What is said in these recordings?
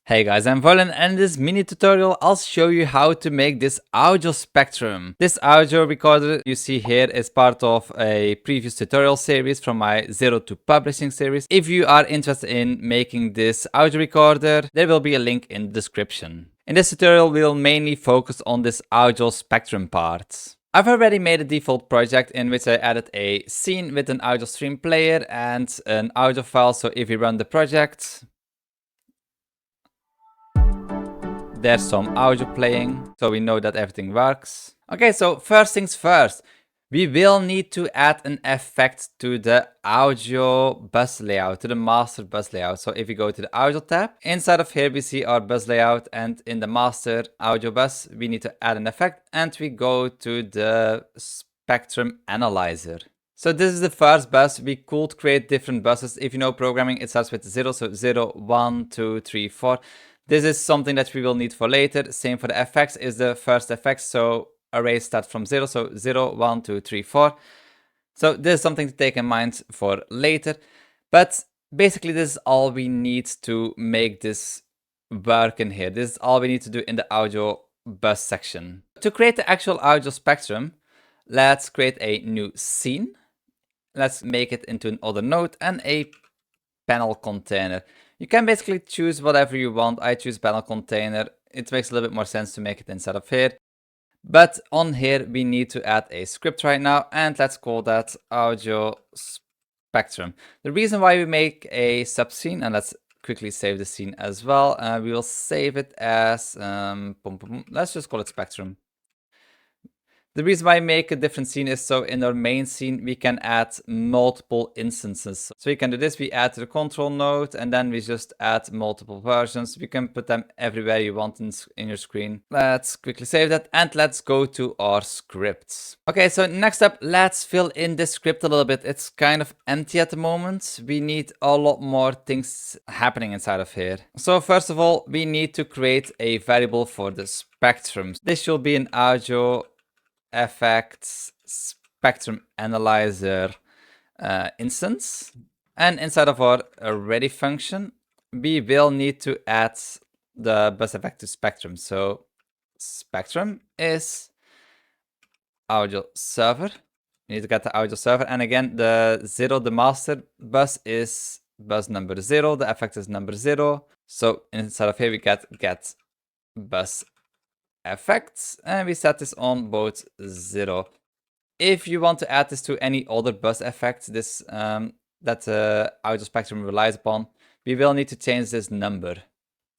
Hey guys, I'm Volen, and in this mini tutorial I'll show you how to make this audio spectrum. This audio recorder you see here is part of a previous tutorial series from my Zero to Publishing series. If you are interested in making this audio recorder, there will be a link in the description. In this tutorial we'll mainly focus on this audio spectrum part. I've already made a default project in which I added a scene with an audio stream player and an audio file, so if we run the project, there's some audio playing, so we know that everything works. Okay, so first things first, we will need to add an effect to the audio bus layout, to the master bus layout. So if we go to the audio tab, inside of here we see our bus layout, and in the master audio bus we need to add an effect, and we go to the spectrum analyzer. So this is the first bus. We could create different buses. If you know programming, it starts with 0, so 0, 1, 2, 3, 4. This is something that we will need for later. Same for the effects is the first effect. So arrays start from 0. So 0, 1, 2, 3, 4. So this is something to take in mind for later. But basically this is all we need to make this work in here. This is all we need to do in the audio bus section. To create the actual audio spectrum, let's create a new scene. Let's make it into another node and a panel container. You can basically choose whatever you want. I choose panel container. It makes a little bit more sense to make it inside of here. But on here, we need to add a script right now, and let's call that audio spectrum. The reason why we make a subscene, and let's quickly save the scene as well. We will save it as, let's just call it spectrum. The reason why I make a different scene is so in our main scene we can add multiple instances. So we can do this, we add to the control node, and then we just add multiple versions. We can put them everywhere you want in your screen. Let's quickly save that, and let's go to our scripts. Okay, so next up, let's fill in this script a little bit. It's kind of empty at the moment. We need a lot more things happening inside of here. So first of all, we need to create a variable for the spectrum. This should be an audio effects spectrum analyzer instance, and inside of our ready function we will need to add the bus effect to spectrum. So spectrum is audio server. We need to get the audio server, and again the 0, the master bus is bus number 0, the effect is number 0. So inside of here we get bus effects, and we set this on both 0. If you want to add this to any other bus effect this that audio spectrum relies upon, we will need to change this number.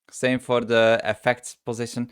Same for the effect position.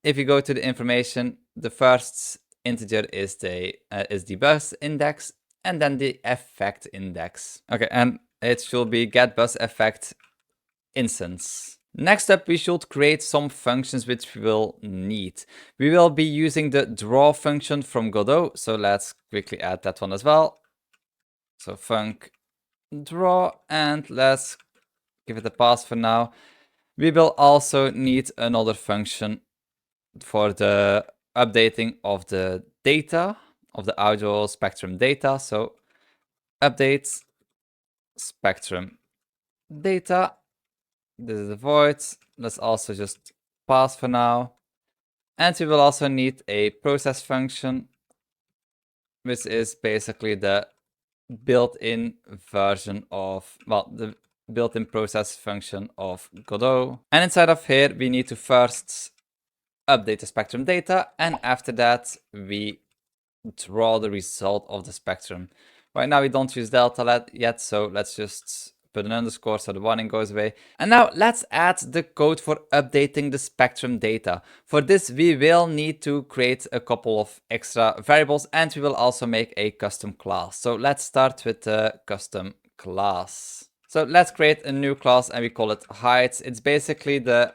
If you go to the information, the first integer is the bus index, and then the effect index. Okay, and it should be get bus effect instance. Next up, we should create some functions which we will need. We will be using the draw function from Godot, so let's quickly add that one as well. So func draw, and let's give it a pass for now. We will also need another function for the updating of the data, of the audio spectrum data. So update spectrum data. This is the void. Let's also just pass for now. And we will also need a process function, which is basically the built-in version of, well, the built-in process function of Godot. And inside of here, we need to first update the spectrum data, and after that, we draw the result of the spectrum. Right now, we don't use delta yet, so let's just put an underscore so the warning goes away. And now let's add the code for updating the spectrum data. For this, we will need to create a couple of extra variables, and we will also make a custom class. So let's start with the custom class. So let's create a new class, and we call it height. It's basically the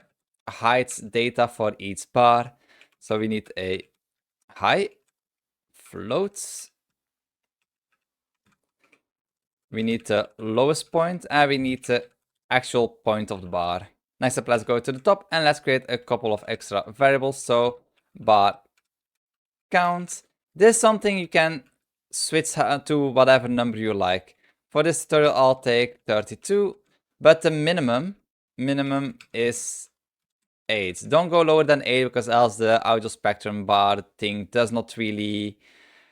height data for each bar. So we need a height floats. We need the lowest point, and we need the actual point of the bar. Next up, let's go to the top, and let's create a couple of extra variables. So bar count. This is something you can switch to whatever number you like. For this tutorial, I'll take 32, but the minimum minimum is 8. Don't go lower than 8 because else the audio spectrum bar thing does not really...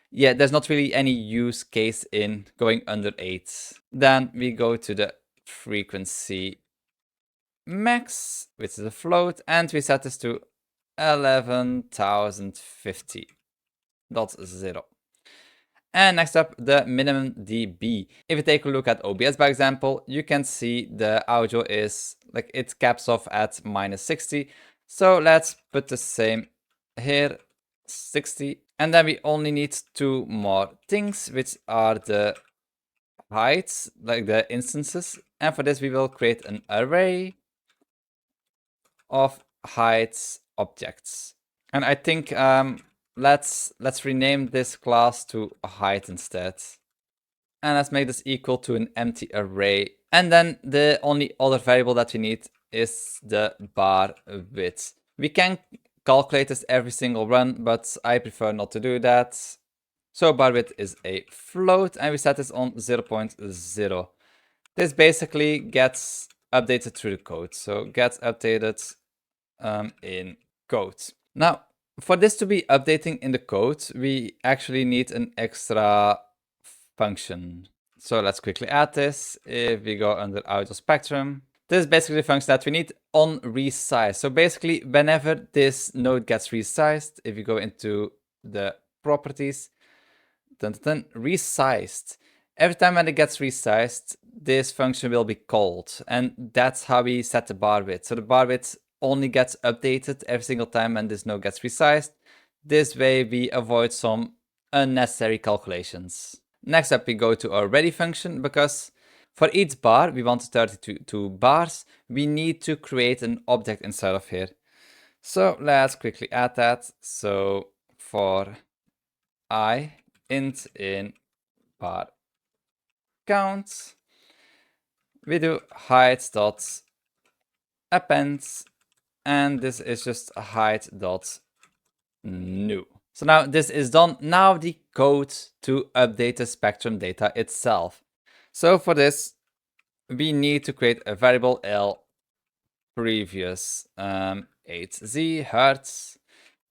Yeah, there's not really any use case in going under 8. Then we go to the frequency max, which is a float, and we set this to 11,050.0. And next up, the minimum dB. If you take a look at OBS, by example, you can see the audio is like it caps off at -60. So let's put the same here, 60. And then we only need 2 more things, which are the heights, like the instances. And for this, we will create an array of heights objects. And I think let's rename this class to height instead. And let's make this equal to an empty array. And then the only other variable that we need is the bar width. We can calculate this every single run, but I prefer not to do that. So bar width is a float, and we set this on 0.0. This basically gets updated through the code. So gets updated in code. Now, for this to be updating in the code, we actually need an extra function. So let's quickly add this. If we go under audio spectrum, this is basically the function that we need on resize. So basically, whenever this node gets resized, if you go into the properties, resized, every time when it gets resized, this function will be called. And that's how we set the bar width. So the bar width only gets updated every single time when this node gets resized. This way we avoid some unnecessary calculations. Next up, we go to our ready function, because for each bar, we want 32 bars. We need to create an object inside of here. So let's quickly add that. So for I, int in bar count, we do height dot append, and this is just height dot new. So now this is done. Now the code to update the spectrum data itself. So for this, we need to create a variable L previous 8z hertz,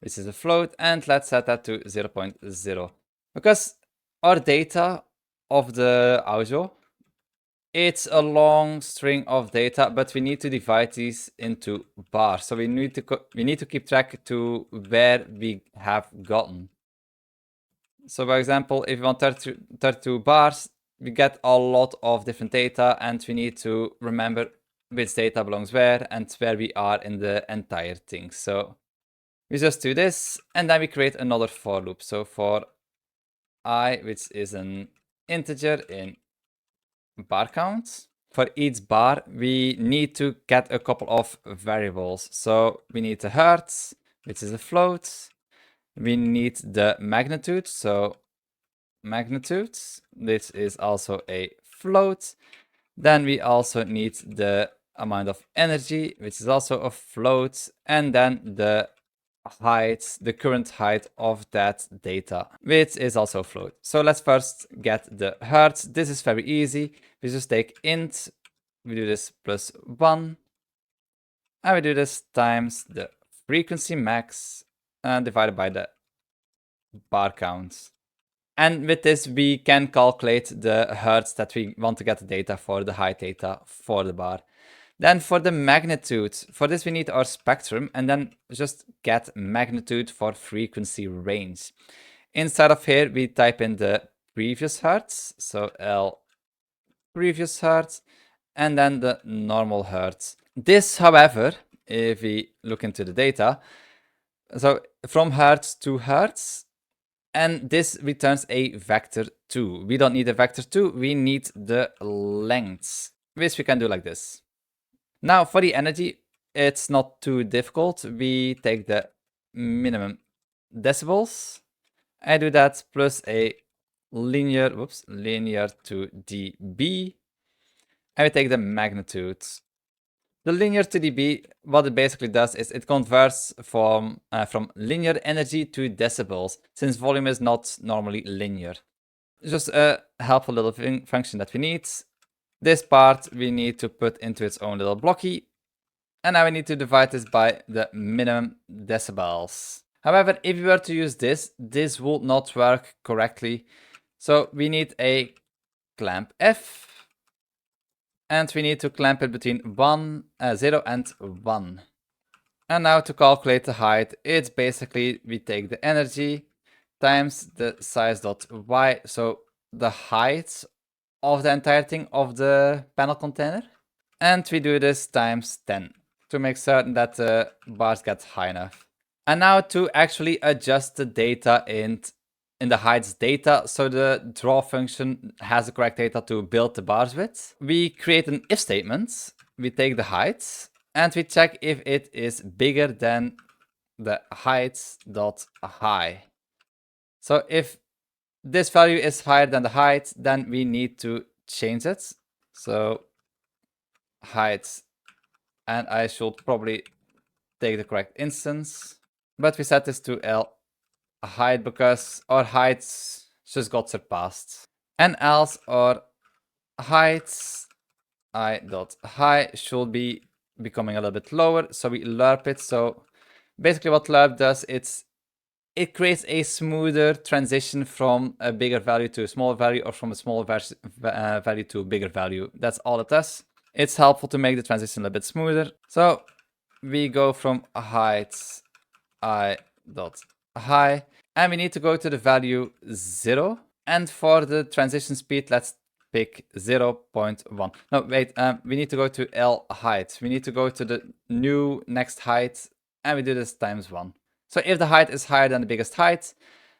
which is a float, and let's set that to 0.0. Because our data of the audio, it's a long string of data, but we need to divide these into bars. So we need to keep track to where we have gotten. So by example, if we want 32 bars, we get a lot of different data, and we need to remember which data belongs where and where we are in the entire thing. So we just do this, and then we create another for loop. So for I, which is an integer in bar count, for each bar, we need to get a couple of variables. So we need the hertz, which is a float. We need the magnitude, so magnitude, this is also a float. Then we also need the amount of energy, which is also a float, and then the height, the current height of that data, which is also a float. So let's first get the hertz. This is very easy. We just take int, we do this +1, and we do this times the frequency max divided by the bar count. And with this, we can calculate the hertz that we want to get the data for, the height data for the bar. Then for the magnitude, for this we need our spectrum, and then just get magnitude for frequency range. Inside of here, we type in the previous hertz, so L previous hertz, and then the normal hertz. This, however, if we look into the data, so from hertz to hertz, and this returns a vector 2. We don't need a vector 2, we need the length, which we can do like this. Now for the energy, it's not too difficult. We take the minimum decibels. I do that plus a linear to dB. And we take the magnitude. The linear to dB, what it basically does is it converts from linear energy to decibels, since volume is not normally linear. Just a helpful little function that we need. This part we need to put into its own little blocky. And now we need to divide this by the minimum decibels. However, if we were to use this, this would not work correctly. So we need a clamp F. And we need to clamp it between 0 and 1. And now to calculate the height, it's basically we take the energy times the size.y, so the height of the entire thing of the panel container. And we do this times 10 to make certain that the bars get high enough. And now to actually adjust the data in the heights data, so the draw function has the correct data to build the bars with. We create an if statement, we take the height, and we check if it is bigger than the height.high. So if this value is higher than the height, then we need to change it. So height, and I should probably take the correct instance, but we set this to L height because our heights just got surpassed. And else our heights I.high should be becoming a little bit lower, so we lerp it. So basically what lerp does, it creates a smoother transition from a bigger value to a smaller value, or from a smaller value to a bigger value. That's all it does. It's helpful to make the transition a little bit smoother. So we go from height I.high, and we need to go to the value 0. And for the transition speed, let's pick 0.1. No, wait, we need to go to L height. We need to go to the new next height, and we do this times 1. So if the height is higher than the biggest height,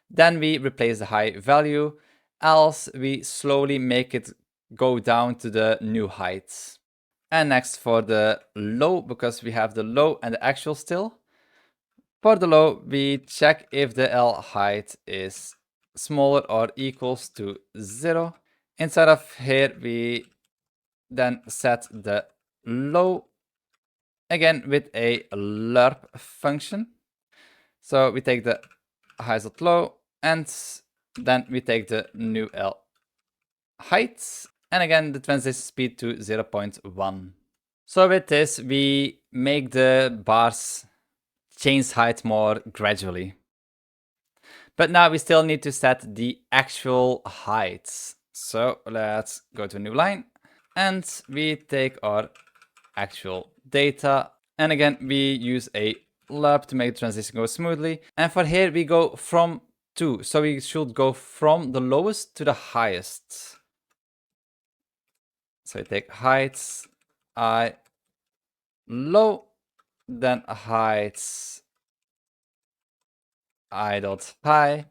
then we replace the high value, else we slowly make it go down to the new height. And next for the low, because we have the low and the actual still. For the low, we check if the L height is smaller or equals to 0. Inside of here, we then set the low again with a lerp function. So we take the height.low, and then we take the new L height, and again the transition speed to 0.1. So with this, we make the bars change height more gradually. But now we still need to set the actual heights. So let's go to a new line, and we take our actual data, and again we use a lerp to make the transition go smoothly. And for here we go from 2, so we should go from the lowest to the highest. So we take heights I low, then heights I.high,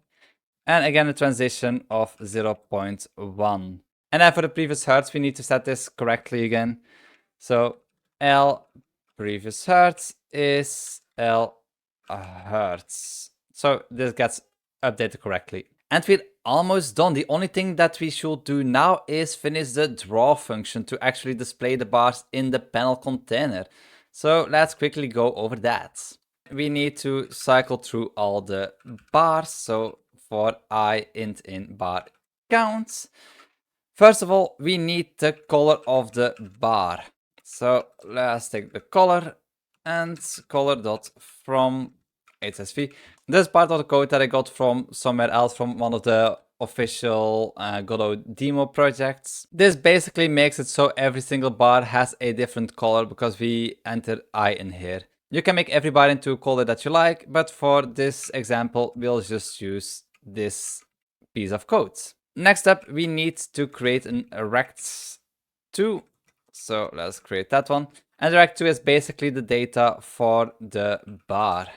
and again a transition of 0.1. And then for the previous hertz, we need to set this correctly again. So L previous hertz is L hertz. So this gets updated correctly. And we're almost done. The only thing that we should do now is finish the draw function to actually display the bars in the panel container. So let's quickly go over that. We need to cycle through all the bars. So for I int in bar count, first of all, we need the color of the bar. So let's take the color and color.from HSV. This is part of the code that I got from somewhere else, from one of the official Godot demo projects. This basically makes it so every single bar has a different color because we enter I in here. You can make every bar into a color that you like, but for this example, we'll just use this piece of code. Next up, we need to create an rect2. So let's create that one. And rect2 is basically the data for the bar.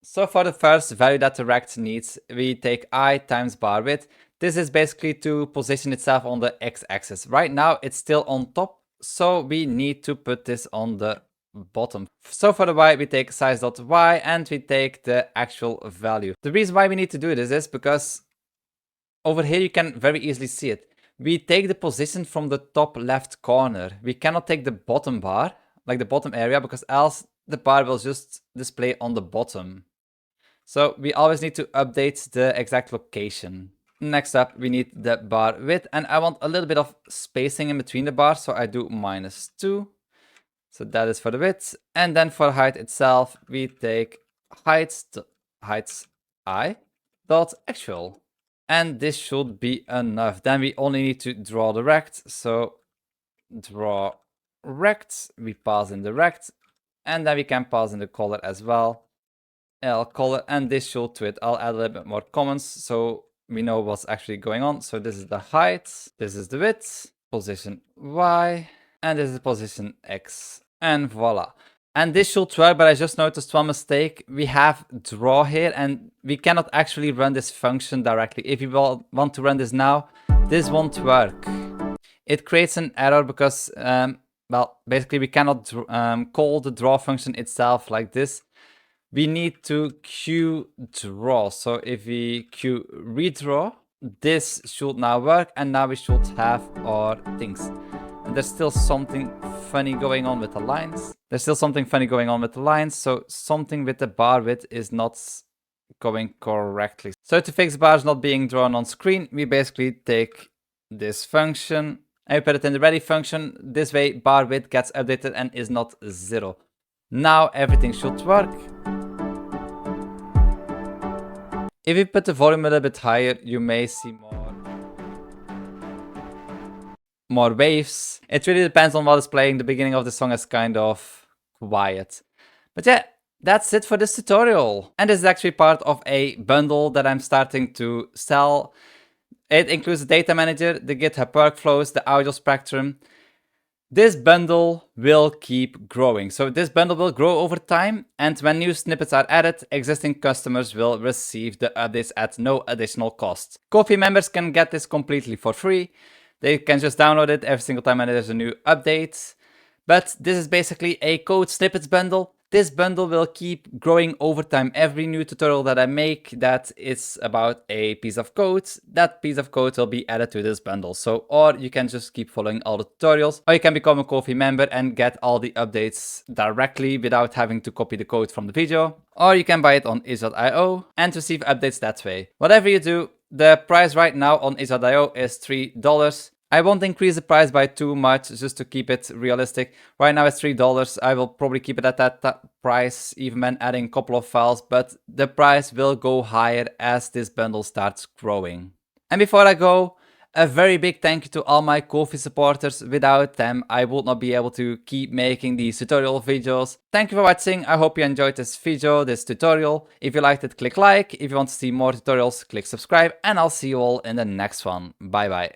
So for the first value that the rect needs, we take I times bar width. This is basically to position itself on the x-axis. Right now, it's still on top, so we need to put this on the bottom. So for the y, we take size.y and we take the actual value. The reason why we need to do this is because over here you can very easily see it. We take the position from the top left corner. We cannot take the bottom bar, like the bottom area, because else the bar will just display on the bottom. So we always need to update the exact location. Next up, we need the bar width, and I want a little bit of spacing in between the bars, so I do -2. So that is for the width. And then for height itself, we take heights I dot actual. And this should be enough. Then we only need to draw the rect. So draw rect, we pass in the rect, and then we can pass in the color as well. L color, and this should to it. I'll add a little bit more comments so we know what's actually going on. So this is the height, this is the width, position Y, and this is position X, and voila. And this should work, but I just noticed one mistake. We have draw here, and we cannot actually run this function directly. If you want to run this now, this won't work. It creates an error because, well, basically we cannot call the draw function itself like this. We need to queue draw. So if we queue redraw, this should now work, and now we should have our things. And there's still something funny going on with the lines. So something with the bar width is not going correctly. So to fix bars not being drawn on screen, we basically take this function and we put it in the ready function. This way bar width gets updated and is not 0. Now everything should work. If you put the volume a little bit higher, you may see more waves. It really depends on what is playing. The beginning of the song is kind of quiet. But yeah, that's it for this tutorial. And this is actually part of a bundle that I'm starting to sell. It includes the data manager, the GitHub Workflows, the audio spectrum. This bundle will keep growing. So this bundle will grow over time, and when new snippets are added, existing customers will receive the updates at no additional cost. Ko-fi members can get this completely for free. They can just download it every single time there's a new update. But this is basically a code snippets bundle. This bundle will keep growing over time. Every new tutorial that I make that is about a piece of code, that piece of code will be added to this bundle. So, or you can just keep following all the tutorials, or you can become a Ko-fi member and get all the updates directly without having to copy the code from the video. Or you can buy it on itch.io and receive updates that way. Whatever you do, the price right now on itch.io is $3. I won't increase the price by too much just to keep it realistic. Right now it's $3. I will probably keep it at that price even when adding a couple of files, but the price will go higher as this bundle starts growing. And before I go, a very big thank you to all my Ko-fi supporters. Without them, I would not be able to keep making these tutorial videos. Thank you for watching. I hope you enjoyed this video, this tutorial. If you liked it, click like. If you want to see more tutorials, click subscribe. And I'll see you all in the next one. Bye bye.